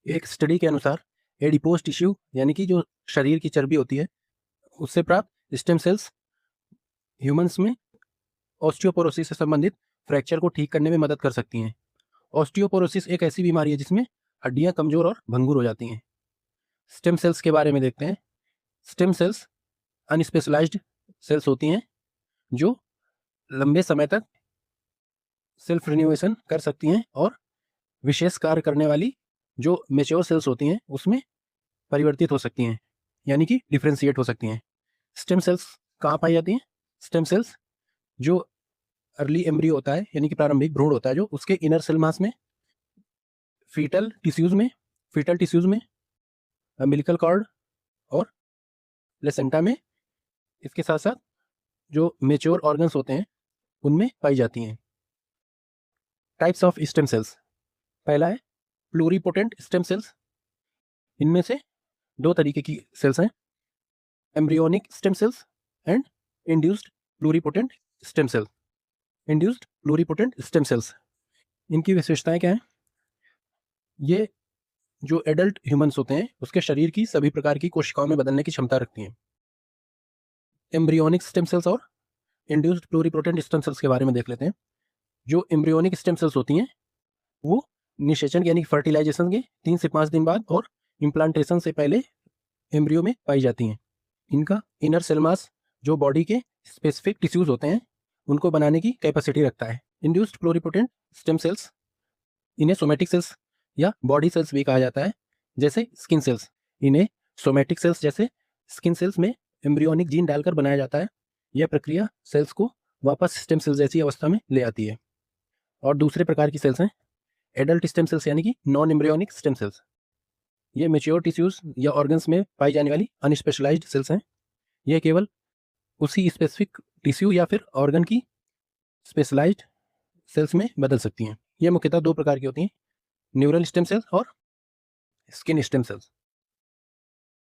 एक स्टडी के अनुसार एडिपोज टिश्यू यानी कि जो शरीर की चर्बी होती है उससे प्राप्त स्टेम सेल्स ह्यूमंस में ऑस्टियोपोरोसिस से संबंधित फ्रैक्चर को ठीक करने में मदद कर सकती हैं। ऑस्टियोपोरोसिस एक ऐसी बीमारी है जिसमें हड्डियां कमजोर और भंगुर हो जाती हैं। स्टेम सेल्स के बारे में देखते हैं। स्टेम सेल्स अनस्पेशलाइज्ड सेल्स होती हैं जो लंबे समय तक सेल्फ रिन्यूएशन कर सकती हैं और विशेष कार्य करने वाली जो मेच्योर सेल्स होती हैं उसमें परिवर्तित हो सकती हैं, यानी कि डिफ्रेंशिएट हो सकती हैं। स्टेम सेल्स कहाँ पाई जाती हैं? स्टेम सेल्स जो अर्ली एम्ब्रियो होता है यानी कि प्रारंभिक भ्रूण होता है जो उसके इनर सेल मास में, फीटल टिश्यूज में, अम्बिलिकल कॉर्ड और प्लेसेंटा में, इसके साथ साथ जो मेच्योर ऑर्गन्स होते हैं उनमें पाई जाती हैं। Types of stem cells. पहला है प्लूरीपोटेंट स्टेम सेल्स। इनमें से दो तरीके की सेल्स हैं, embryonic stem cells and induced pluripotent stem cell. Induced pluripotent stem cells, इनकी विशेषताएं क्या हैं? ये जो एडल्ट ह्यूमंस होते हैं उसके शरीर की सभी प्रकार की कोशिकाओं में बदलने की क्षमता रखती हैं। एम्ब्रियोनिक स्टेम सेल्स और इंड्यूस्ड प्लूरीपोटेंट स्टेम सेल्स के बारे में देख लेते हैं। जो एम्ब्रियोनिक स्टेम सेल्स होती हैं वो निषेचन यानी फर्टिलाइजेशन के 3 से 5 दिन बाद और इम्प्लांटेशन से पहले एम्ब्रियो में पाई जाती हैं। इनका इनर सेल मास जो बॉडी के स्पेसिफिक टिश्यूज होते हैं उनको बनाने की कैपेसिटी रखता है। इंड्यूस्ड प्लूरीपोटेंट स्टेम सेल्स, इन्हें सोमेटिक सेल्स या बॉडी सेल्स भी कहा जाता है, जैसे स्किन सेल्स। इन्हें सोमेटिक सेल्स जैसे स्किन सेल्स में एम्ब्रियोनिक जीन डालकर बनाया जाता है। यह प्रक्रिया सेल्स को वापस स्टेम सेल्स जैसी अवस्था में ले आती है। और दूसरे प्रकार की सेल्स हैं एडल्ट स्टेम सेल्स यानी कि नॉन एम्ब्रियोनिक स्टेम सेल्स। ये मेच्योर टिश्यूज या ऑर्गन्स में पाई जाने वाली अनस्पेशलाइज्ड सेल्स हैं। यह केवल उसी स्पेसिफिक टिश्यू या फिर ऑर्गन की स्पेशलाइज्ड सेल्स में बदल सकती हैं। ये मुख्यतः दो प्रकार की होती हैं, न्यूरल स्टेम सेल्स और स्किन स्टेम सेल्स।